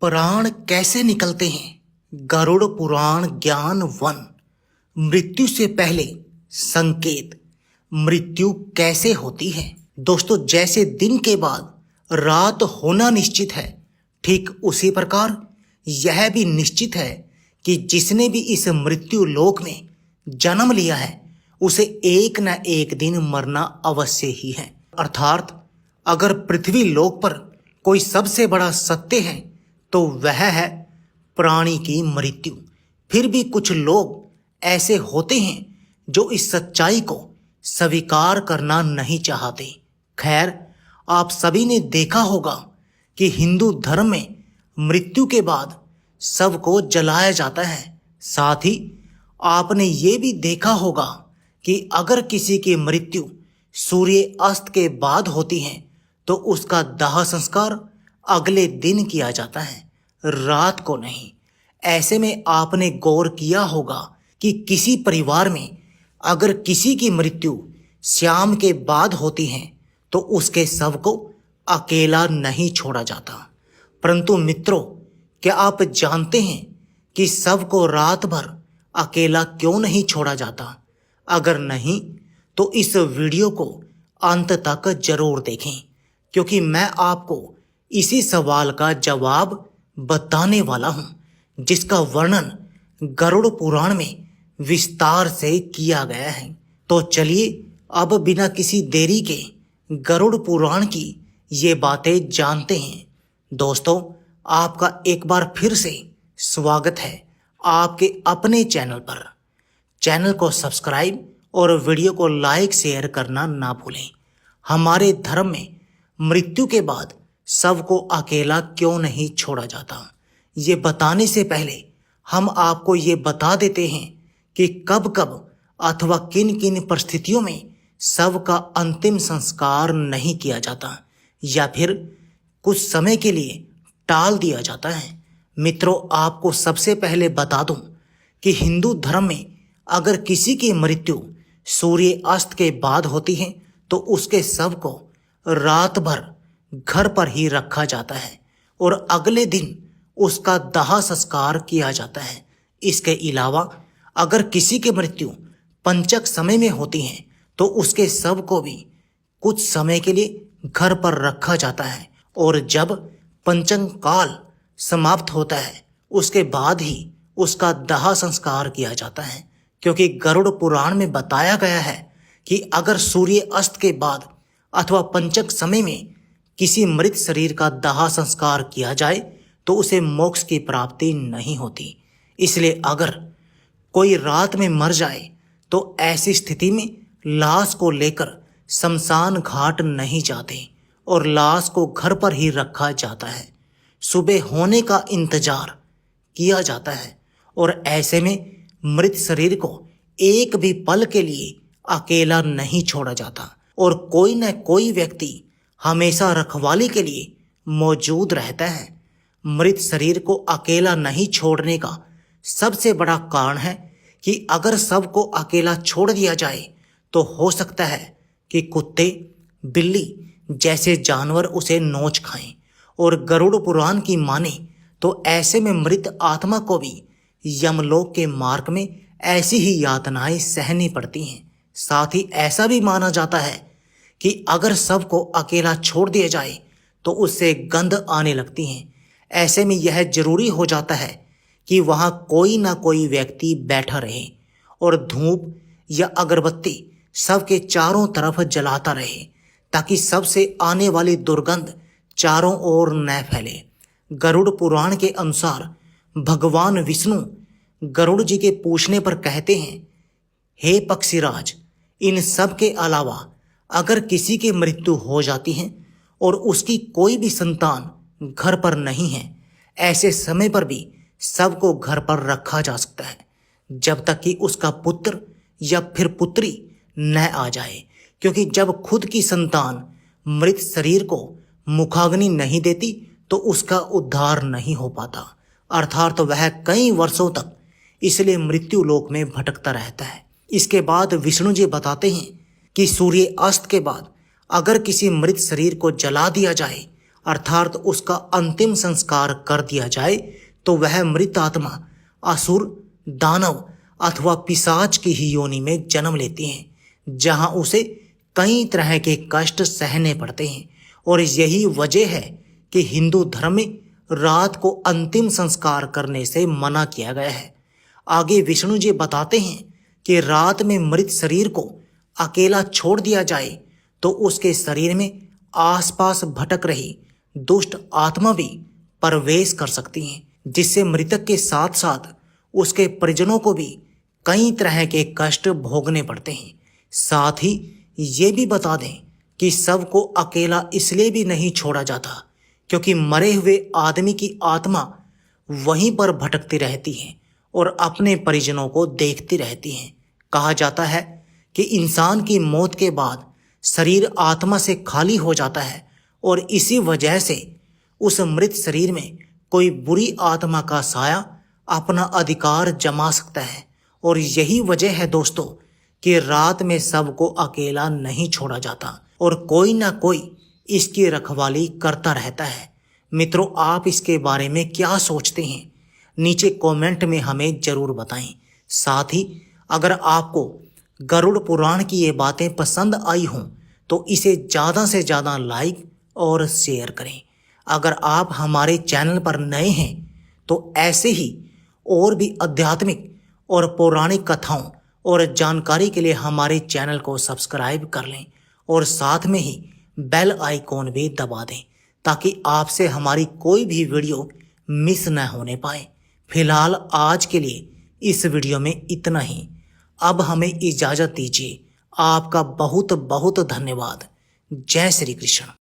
प्राण कैसे निकलते हैं? गरुड़ पुराण ज्ञान 1। मृत्यु से पहले संकेत। मृत्यु कैसे होती है? दोस्तों, जैसे दिन के बाद रात होना निश्चित है, ठीक उसी प्रकार यह भी निश्चित है कि जिसने भी इस मृत्यु लोक में जन्म लिया है उसे एक न एक दिन मरना अवश्य ही है। अर्थात अगर पृथ्वी लोक पर कोई सबसे बड़ा सत्य है तो वह है प्राणी की मृत्यु। फिर भी कुछ लोग ऐसे होते हैं जो इस सच्चाई को स्वीकार करना नहीं चाहते। खैर, आप सभी ने देखा होगा कि हिंदू धर्म में मृत्यु के बाद शव को जलाया जाता है। साथ ही आपने ये भी देखा होगा कि अगर किसी की मृत्यु सूर्य अस्त के बाद होती है तो उसका दाह संस्कार अगले दिन किया जाता है, रात को नहीं। ऐसे में आपने गौर किया होगा कि किसी परिवार में अगर किसी की मृत्यु शाम के बाद होती है तो उसके शव को अकेला नहीं छोड़ा जाता। परंतु मित्रों, क्या आप जानते हैं कि शव को रात भर अकेला क्यों नहीं छोड़ा जाता? अगर नहीं तो इस वीडियो को अंत तक जरूर देखें, क्योंकि मैं आपको इसी सवाल का जवाब बताने वाला हूं, जिसका वर्णन गरुड़ पुराण में विस्तार से किया गया है। तो चलिए अब बिना किसी देरी के गरुड़ पुराण की ये बातें जानते हैं। दोस्तों, आपका एक बार फिर से स्वागत है आपके अपने चैनल पर। चैनल को सब्सक्राइब और वीडियो को लाइक शेयर करना ना भूलें। हमारे धर्म में मृत्यु के बाद शव को अकेला क्यों नहीं छोड़ा जाता, ये बताने से पहले हम आपको ये बता देते हैं कि कब कब अथवा किन किन परिस्थितियों में शव का अंतिम संस्कार नहीं किया जाता या फिर कुछ समय के लिए टाल दिया जाता है। मित्रों, आपको सबसे पहले बता दूं कि हिंदू धर्म में अगर किसी की मृत्यु सूर्य अस्त के बाद होती है तो उसके शव को रात भर घर पर ही रखा जाता है और अगले दिन उसका दाह संस्कार किया जाता है। इसके अलावा अगर किसी की मृत्यु पंचक समय में होती है तो उसके शव को भी कुछ समय के लिए घर पर रखा जाता है और जब पंचक काल समाप्त होता है उसके बाद ही उसका दाह संस्कार किया जाता है। क्योंकि गरुड़ पुराण में बताया गया है कि अगर सूर्य अस्त के बाद अथवा पंचक समय में किसी मृत शरीर का दाह संस्कार किया जाए तो उसे मोक्ष की प्राप्ति नहीं होती। इसलिए अगर कोई रात में मर जाए तो ऐसी स्थिति में लाश को लेकर शमशान घाट नहीं जाते और लाश को घर पर ही रखा जाता है। सुबह होने का इंतजार किया जाता है और ऐसे में मृत शरीर को एक भी पल के लिए अकेला नहीं छोड़ा जाता और कोई न कोई व्यक्ति हमेशा रखवाली के लिए मौजूद रहता है। मृत शरीर को अकेला नहीं छोड़ने का सबसे बड़ा कारण है कि अगर शव को अकेला छोड़ दिया जाए तो हो सकता है कि कुत्ते, बिल्ली जैसे जानवर उसे नोच खाएं। और गरुड़ पुराण की माने तो ऐसे में मृत आत्मा को भी यमलोक के मार्ग में ऐसी ही यातनाएं सहनी पड़ती हैं। साथ ही ऐसा भी माना जाता है कि अगर शव को अकेला छोड़ दिया जाए तो उससे गंध आने लगती हैं। ऐसे में यह जरूरी हो जाता है कि वहाँ कोई ना कोई व्यक्ति बैठा रहे और धूप या अगरबत्ती शव के चारों तरफ जलाता रहे ताकि शव से आने वाली दुर्गंध चारों ओर न फैले। गरुड़ पुराण के अनुसार भगवान विष्णु गरुड़ जी के पूछने पर कहते हैं, हे पक्षीराज, इन सब के अलावा अगर किसी की मृत्यु हो जाती है और उसकी कोई भी संतान घर पर नहीं है, ऐसे समय पर भी शव को घर पर रखा जा सकता है जब तक कि उसका पुत्र या फिर पुत्री न आ जाए। क्योंकि जब खुद की संतान मृत शरीर को मुखाग्नि नहीं देती तो उसका उद्धार नहीं हो पाता, अर्थात वह कई वर्षों तक इसलिए मृत्यु लोक में भटकता रहता है। इसके बाद विष्णु जी बताते हैं कि सूर्य अस्त के बाद अगर किसी मृत शरीर को जला दिया जाए अर्थात उसका अंतिम संस्कार कर दिया जाए तो वह मृत आत्मा असुर, दानव अथवा पिशाच की ही योनि में जन्म लेती है, जहां उसे कई तरह के कष्ट सहने पड़ते हैं। और यही वजह है कि हिंदू धर्म में रात को अंतिम संस्कार करने से मना किया गया है। आगे विष्णु जी बताते हैं कि रात में मृत शरीर को अकेला छोड़ दिया जाए तो उसके शरीर में आसपास भटक रही दुष्ट आत्मा भी प्रवेश कर सकती हैं, जिससे मृतक के साथ साथ उसके परिजनों को भी कई तरह के कष्ट भोगने पड़ते हैं। साथ ही ये भी बता दें कि शव को अकेला इसलिए भी नहीं छोड़ा जाता क्योंकि मरे हुए आदमी की आत्मा वहीं पर भटकती रहती है और अपने परिजनों को देखती रहती है। कहा जाता है कि इंसान की मौत के बाद शरीर आत्मा से खाली हो जाता है और इसी वजह से उस मृत शरीर में कोई बुरी आत्मा का साया अपना अधिकार जमा सकता है। और यही वजह है दोस्तों कि रात में शव को अकेला नहीं छोड़ा जाता और कोई ना कोई इसकी रखवाली करता रहता है। मित्रों, आप इसके बारे में क्या सोचते हैं? नीचे कमेंट में हमें जरूर बताएं। साथ ही अगर आपको गरुड़ पुराण की ये बातें पसंद आई हों तो इसे ज़्यादा से ज़्यादा लाइक और शेयर करें। अगर आप हमारे चैनल पर नए हैं तो ऐसे ही और भी आध्यात्मिक और पौराणिक कथाओं और जानकारी के लिए हमारे चैनल को सब्सक्राइब कर लें और साथ में ही बेल आइकॉन भी दबा दें ताकि आपसे हमारी कोई भी वीडियो मिस न होने पाए। फिलहाल आज के लिए इस वीडियो में इतना ही। अब हमें इजाज़त दीजिए। आपका बहुत बहुत धन्यवाद। जय श्री कृष्ण।